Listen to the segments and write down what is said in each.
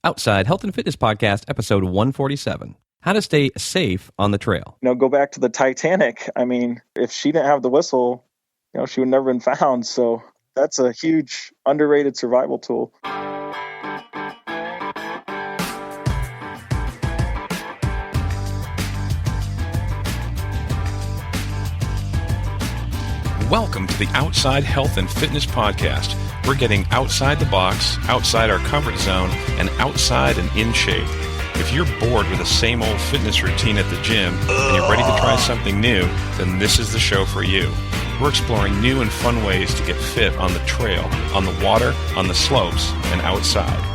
Outside Health and Fitness Podcast, episode 147. How to stay safe on the trail. Go back to the Titanic. I mean, if she didn't have the whistle, she would never have been found. So that's a huge underrated survival tool. Welcome to the Outside Health and Fitness Podcast. We're getting outside the box, outside our comfort zone, and outside and in shape. If you're bored with the same old fitness routine at the gym and you're ready to try something new, then this is the show for you. We're exploring new and fun ways to get fit on the trail, on the water, on the slopes, and outside.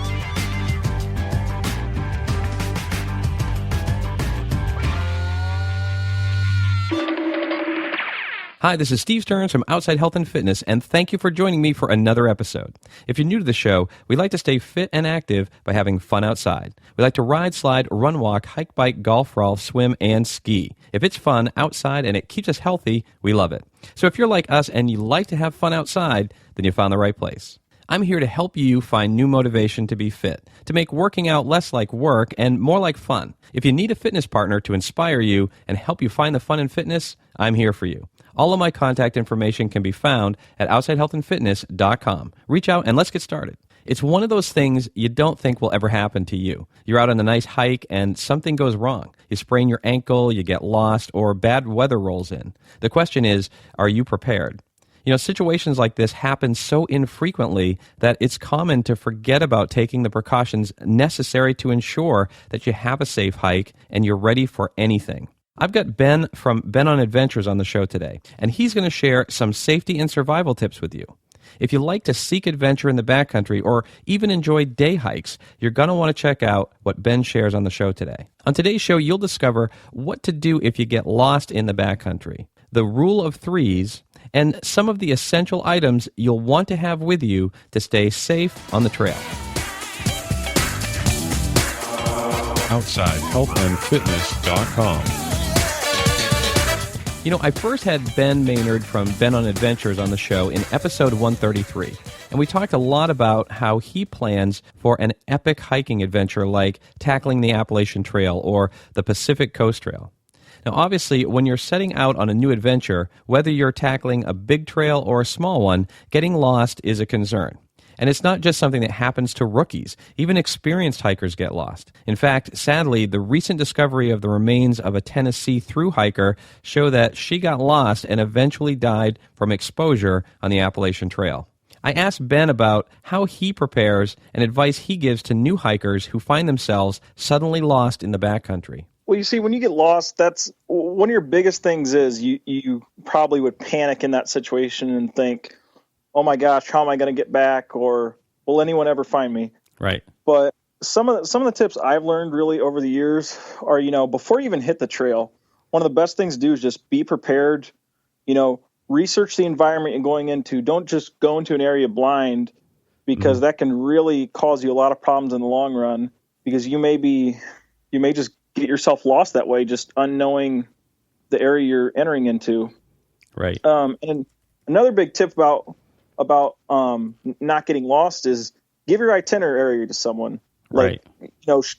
Hi, this is Steve Stearns from Outside Health and Fitness, and thank you for joining me for another episode. If you're new to the show, we like to stay fit and active by having fun outside. We like to ride, slide, run, walk, hike, bike, golf, rolf, swim, and ski. If it's fun outside and it keeps us healthy, we love it. So if you're like us and you like to have fun outside, then you found the right place. I'm here to help you find new motivation to be fit, to make working out less like work and more like fun. If you need a fitness partner to inspire you and help you find the fun in fitness, I'm here for you. All of my contact information can be found at outsidehealthandfitness.com. Reach out and let's get started. It's one of those things you don't think will ever happen to you. You're out on a nice hike and something goes wrong. You sprain your ankle, you get lost, or bad weather rolls in. The question is, are you prepared? Situations like this happen so infrequently that it's common to forget about taking the precautions necessary to ensure that you have a safe hike and you're ready for anything. I've got Ben from Ben on Adventures on the show today, and he's going to share some safety and survival tips with you. If you like to seek adventure in the backcountry or even enjoy day hikes, you're going to want to check out what Ben shares on the show today. On today's show, you'll discover what to do if you get lost in the backcountry, the rule of threes, and some of the essential items you'll want to have with you to stay safe on the trail. OutsideHealthandFitness.com. I first had Ben Maynard from Ben on Adventures on the show in episode 133, and we talked a lot about how he plans for an epic hiking adventure like tackling the Appalachian Trail or the Pacific Coast Trail. Now, obviously, when you're setting out on a new adventure, whether you're tackling a big trail or a small one, getting lost is a concern. And it's not just something that happens to rookies. Even experienced hikers get lost. In fact, sadly, the recent discovery of the remains of a Tennessee thru hiker show that she got lost and eventually died from exposure on the Appalachian Trail. I asked Ben about how he prepares and advice he gives to new hikers who find themselves suddenly lost in the backcountry. Well, you see, when you get lost, that's one of your biggest things is you probably would panic in that situation and think, oh my gosh, how am I going to get back? Or will anyone ever find me? Right. But some of the tips I've learned really over the years are, before you even hit the trail, one of the best things to do is just be prepared, research the environment you're going into. Don't just go into an area blind because that can really cause you a lot of problems in the long run because you may just get yourself lost that way, just unknowing the area you're entering into. Right. And another big tip about not getting lost is give your itinerary to someone. Right.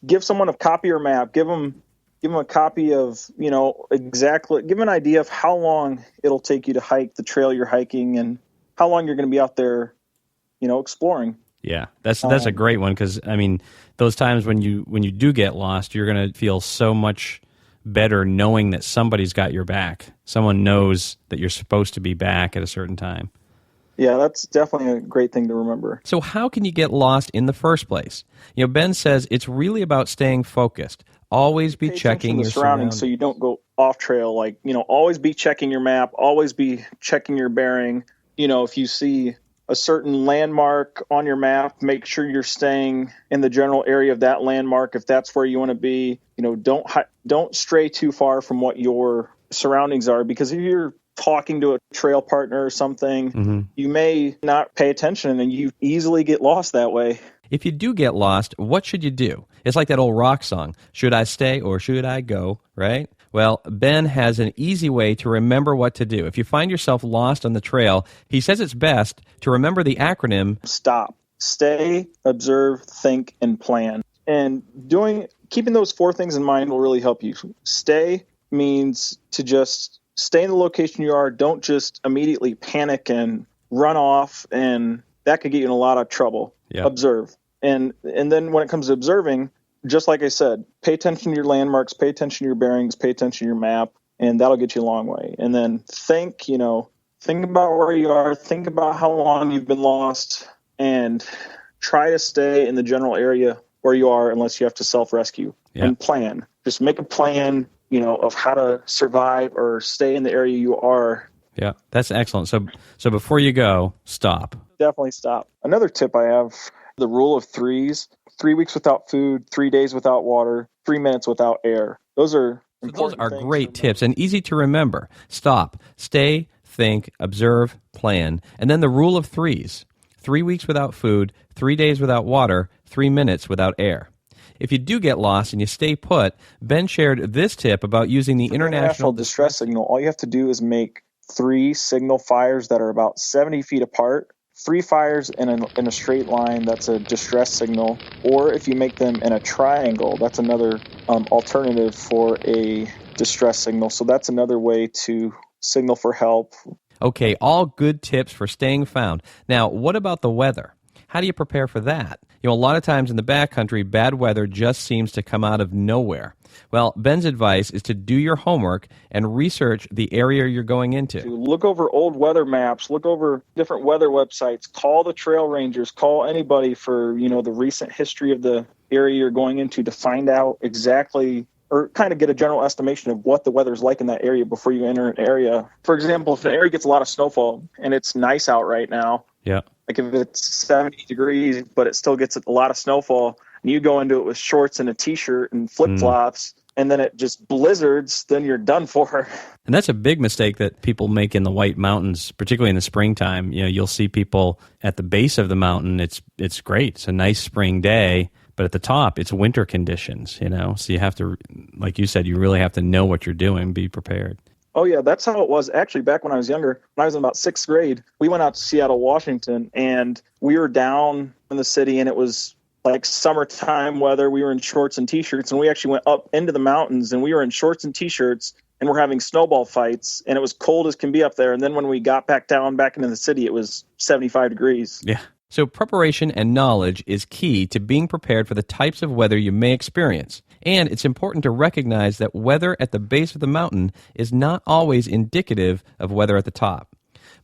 Give someone a copy of your map. Give them a copy of, exactly. Give them an idea of how long it'll take you to hike the trail you're hiking and how long you're going to be out there, exploring. Yeah, that's a great one because those times when you do get lost, you're going to feel so much better knowing that somebody's got your back. Someone knows that you're supposed to be back at a certain time. Yeah, that's definitely a great thing to remember. So how can you get lost in the first place? Ben says it's really about staying focused. Always be checking your surroundings so you don't go off trail. Always be checking your map. Always be checking your bearing. If you see a certain landmark on your map, make sure you're staying in the general area of that landmark. If that's where you want to be, don't stray too far from what your surroundings are, because if you're talking to a trail partner or something, you may not pay attention and you easily get lost that way. If you do get lost, what should you do? It's like that old rock song, should I stay or should I go, right? Well, Ben has an easy way to remember what to do. If you find yourself lost on the trail, he says it's best to remember the acronym STOP. Stay, observe, think, and plan. And keeping those 4 things in mind will really help you. Stay means to just stay in the location you are. Don't just immediately panic and run off, and that could get you in a lot of trouble. Yep. Observe. And then when it comes to observing, just like I said, pay attention to your landmarks, pay attention to your bearings, pay attention to your map, and that'll get you a long way. And then think about where you are, think about how long you've been lost, and try to stay in the general area where you are unless you have to self-rescue. Yeah. And plan. Just make a plan, of how to survive or stay in the area you are. Yeah, that's excellent. So before you go, stop. Definitely stop. Another tip I have, the rule of 3s: 3 weeks without food, 3 days without water, 3 minutes without air. Those are important. Those are great tips and easy to remember. Stop, stay, think, observe, plan, and then the rule of 3s: 3 weeks without food, 3 days without water, 3 minutes without air. If you do get lost and you stay put, Ben shared this tip about using the International Distress Signal. All you have to do is make 3 signal fires that are about 70 feet apart. 3 fires in a straight line, that's a distress signal. Or if you make them in a triangle, that's another alternative for a distress signal. So that's another way to signal for help. Okay, all good tips for staying found. Now, what about the weather? How do you prepare for that? A lot of times in the backcountry, bad weather just seems to come out of nowhere. Well, Ben's advice is to do your homework and research the area you're going into. Look over old weather maps, look over different weather websites, call the trail rangers, call anybody for, the recent history of the area you're going into to find out exactly or kind of get a general estimation of what the weather's like in that area before you enter an area. For example, if the area gets a lot of snowfall and it's nice out right now, like if it's 70 degrees, but it still gets a lot of snowfall, and you go into it with shorts and a T-shirt and flip-flops, and then it just blizzards, then you're done for. And that's a big mistake that people make in the White Mountains, particularly in the springtime. You'll see people at the base of the mountain. It's great. It's a nice spring day, but at the top, it's winter conditions, So you have to, like you said, you really have to know what you're doing, be prepared. Oh, yeah, that's how it was. Actually, back when I was younger, when I was in about 6th grade, we went out to Seattle, Washington, and we were down in the city, and it was like summertime weather. We were in shorts and T-shirts, and we actually went up into the mountains, and we were in shorts and T-shirts, and we're having snowball fights, and it was cold as can be up there. And then when we got back into the city, it was 75 degrees. Yeah. So preparation and knowledge is key to being prepared for the types of weather you may experience. And it's important to recognize that weather at the base of the mountain is not always indicative of weather at the top.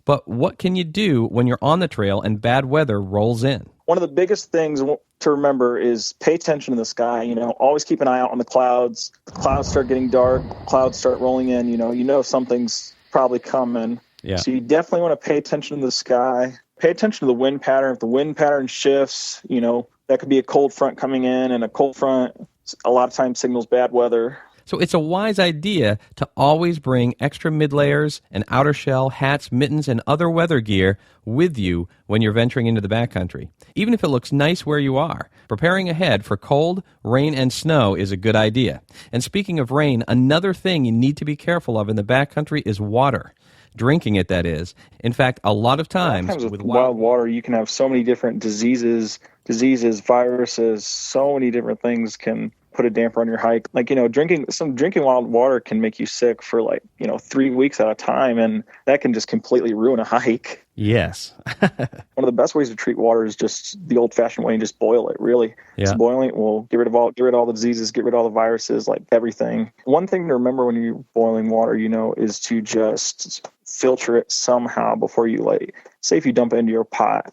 But what can you do when you're on the trail and bad weather rolls in? One of the biggest things to remember is pay attention to the sky. Always keep an eye out on the clouds. The clouds start getting dark, clouds start rolling in, you know something's probably coming. Yeah. So you definitely want to pay attention to the sky. Pay attention to the wind pattern. If the wind pattern shifts, that could be a cold front coming in, and a cold front a lot of times signals bad weather. So it's a wise idea to always bring extra mid-layers, an outer shell, hats, mittens, and other weather gear with you when you're venturing into the backcountry. Even if it looks nice where you are, preparing ahead for cold, rain, and snow is a good idea. And speaking of rain, another thing you need to be careful of in the backcountry is water. Drinking it, that is. In fact, a lot of times with wild water, you can have so many different diseases, viruses, so many different things can put a damper on your hike. Like, drinking wild water can make you sick for 3 weeks at a time, and that can just completely ruin a hike. Yes. One of the best ways to treat water is just the old-fashioned way and just boil it, really. Yeah. Just boiling it will get rid of all the diseases, get rid of all the viruses, like everything. One thing to remember when you're boiling water, is to just filter it somehow before you, say if you dump it into your pot.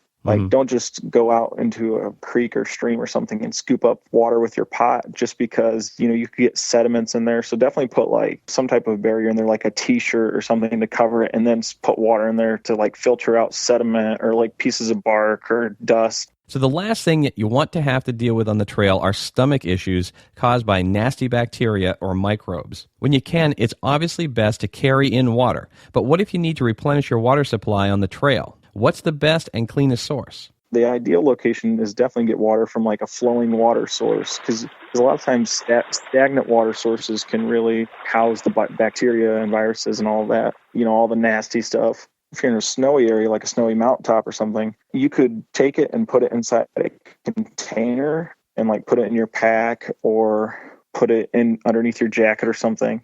Don't just go out into a creek or stream or something and scoop up water with your pot just because, you could get sediments in there. So definitely put some type of barrier in there, like a T-shirt or something to cover it, and then put water in there to filter out sediment or pieces of bark or dust. So the last thing that you want to have to deal with on the trail are stomach issues caused by nasty bacteria or microbes. When you can, it's obviously best to carry in water. But what if you need to replenish your water supply on the trail? What's the best and cleanest source? The ideal location is definitely get water from a flowing water source, because a lot of times stagnant water sources can really house the bacteria and viruses and all that, all the nasty stuff. If you're in a snowy area, like a snowy mountaintop or something, you could take it and put it inside a container and like put it in your pack or put it in underneath your jacket or something,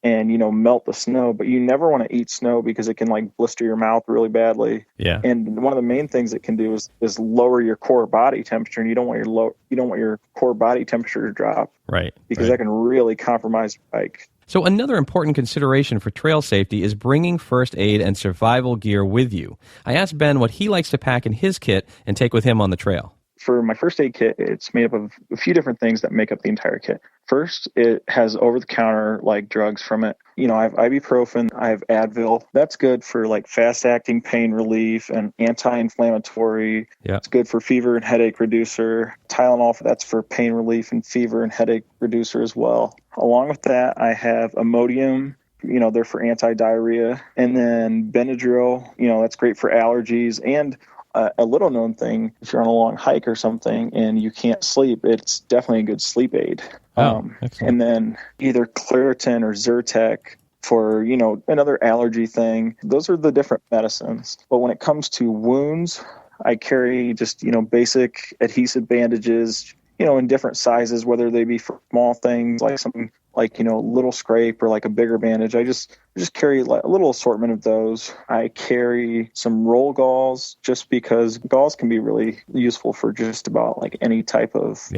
and melt the snow. But you never want to eat snow because it can like blister your mouth really badly. Yeah. And one of the main things it can do is lower your core body temperature, and you don't want your core body temperature to drop. Right. Because that can really compromise your bike. So another important consideration for trail safety is bringing first aid and survival gear with you. I asked Ben what he likes to pack in his kit and take with him on the trail. For my first aid kit, it's made up of a few different things that make up the entire kit. First, it has over-the-counter like drugs from it. I have ibuprofen, I have Advil. That's good for like fast-acting pain relief and anti-inflammatory. Yeah. It's good for fever and headache reducer. Tylenol, that's for pain relief and fever and headache reducer as well. Along with that, I have Imodium. They're for anti-diarrhea. And then Benadryl, that's great for allergies. And a little known thing, if you're on a long hike or something and you can't sleep, it's definitely a good sleep aid. And then either Claritin or Zyrtec for, another allergy thing. Those are the different medicines. But when it comes to wounds, I carry just, basic adhesive bandages, in different sizes, whether they be for small things like something like, little scrape or like a bigger bandage. I just carry a little assortment of those. I carry some roll gauze just because gauze can be really useful for just about like any type of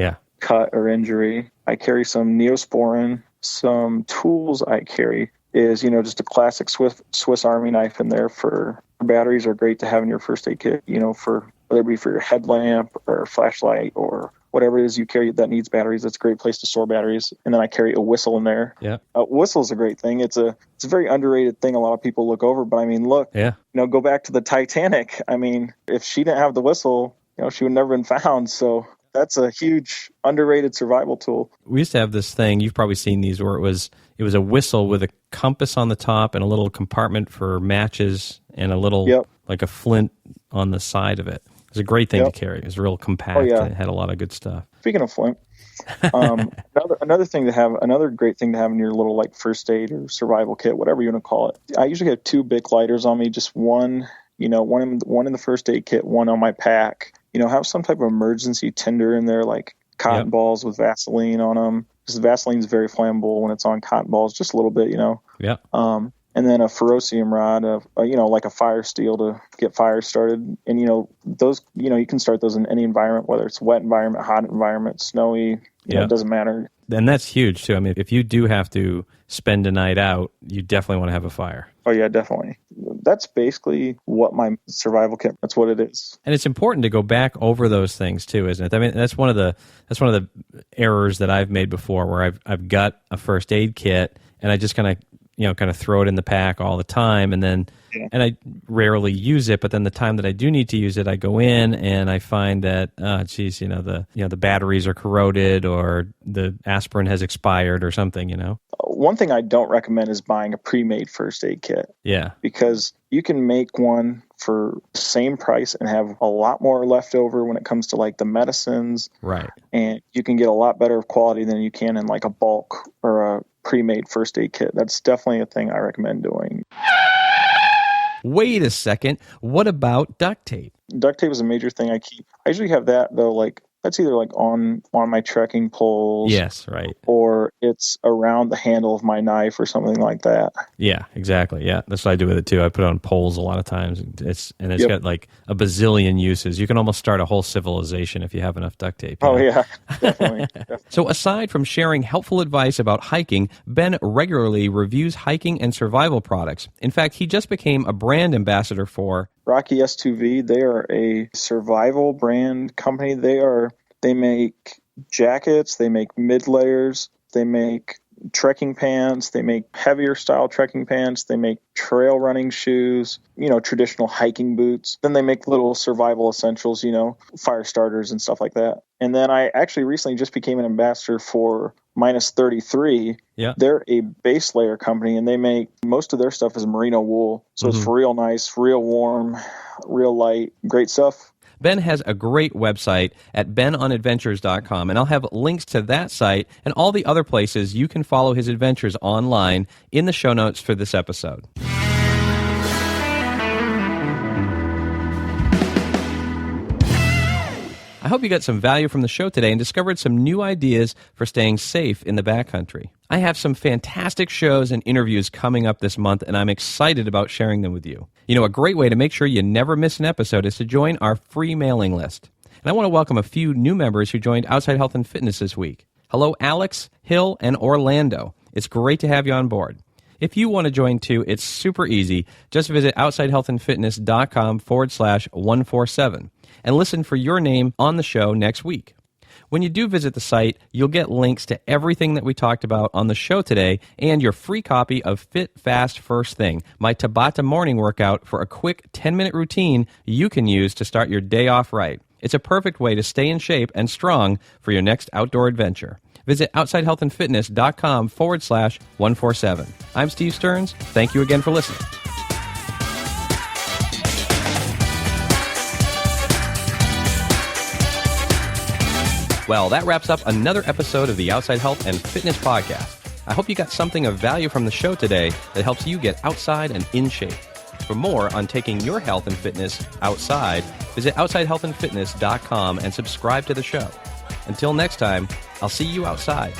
cut or injury. I carry some Neosporin. Some tools I carry is, just a classic Swiss Army knife in there for batteries are great to have in your first aid kit, for whether it be for your headlamp or flashlight or whatever it is you carry that needs batteries. That's a great place to store batteries. And then I carry a whistle in there. Yeah. A whistle is a great thing. It's a very underrated thing a lot of people look over. But I mean, look, go back to the Titanic. I mean, if she didn't have the whistle, she would never been found. So that's a huge underrated survival tool. We used to have this thing, you've probably seen these, where it was a whistle with a compass on the top and a little compartment for matches and a little, like a flint on the side of it. It was a great thing to carry. It was real compact. And it had a lot of good stuff. Speaking of flint, another great thing to have in your little like first aid or survival kit, whatever you want to call it. I usually have 2 Bic lighters on me, just one in the first aid kit, one on my pack. Have some type of emergency tinder in there, like cotton balls with Vaseline on them. Because Vaseline's very flammable when it's on cotton balls, just a little bit, Yeah. And then a ferrocium rod, like a fire steel to get fire started. And, those, you can start those in any environment, whether it's wet environment, hot environment, snowy, it doesn't matter. And that's huge, too. I mean, if you do have to spend a night out, you definitely want to have a fire. Oh, yeah, definitely. That's basically what my survival kit, that's what it is. And it's important to go back over those things, too, isn't it? I mean, that's one of the errors that I've made before, where I've got a first aid kit and I just kind of throw it in the pack all the time, and then and I rarely use it. But then the time that I do need to use it, I go in and I find that the batteries are corroded or the aspirin has expired or something. One thing I don't recommend is buying a pre-made first aid kit. Yeah, because you can make one for the same price and have a lot more left over when it comes to like the medicines. Right, and you can get a lot better quality than you can in like a bulk or a pre-made first aid kit. That's definitely a thing I recommend doing. Wait a second. What about duct tape? Duct tape is a major thing I keep. I usually have that though, like that's either like on my trekking poles. Yes, right. Or it's around the handle of my knife or something like that. Yeah, exactly. Yeah, that's what I do with it too. I put it on poles a lot of times. It's got like a bazillion uses. You can almost start a whole civilization if you have enough duct tape. Oh, yeah, definitely. So aside from sharing helpful advice about hiking, Ben regularly reviews hiking and survival products. In fact, he just became a brand ambassador for Rocky S2V. They are a survival brand company. They make jackets, they make mid layers, they make trekking pants, they make heavier style trekking pants, they make trail running shoes, traditional hiking boots. Then they make little survival essentials, fire starters and stuff like that. And then I actually recently just became an ambassador for Minus 33. Yeah. They're a base layer company, and they make most of their stuff is merino wool. So it's real nice, real warm, real light, great stuff. Ben has a great website at benonadventures.com, and I'll have links to that site and all the other places you can follow his adventures online in the show notes for this episode. I hope you got some value from the show today and discovered some new ideas for staying safe in the backcountry. I have some fantastic shows and interviews coming up this month, and I'm excited about sharing them with you. You know, a great way to make sure you never miss an episode is to join our free mailing list. And I want to welcome a few new members who joined Outside Health and Fitness this week. Hello, Alex, Hill, and Orlando. It's great to have you on board. If you want to join too, it's super easy. Just visit outsidehealthandfitness.com/147 and listen for your name on the show next week. When you do visit the site, you'll get links to everything that we talked about on the show today and your free copy of Fit Fast First Thing, my Tabata morning workout for a quick 10-minute routine you can use to start your day off right. It's a perfect way to stay in shape and strong for your next outdoor adventure. Visit outsidehealthandfitness.com/147. I'm Steve Stearns. Thank you again for listening. Well, that wraps up another episode of the Outside Health and Fitness Podcast. I hope you got something of value from the show today that helps you get outside and in shape. For more on taking your health and fitness outside, visit outsidehealthandfitness.com and subscribe to the show. Until next time, I'll see you outside.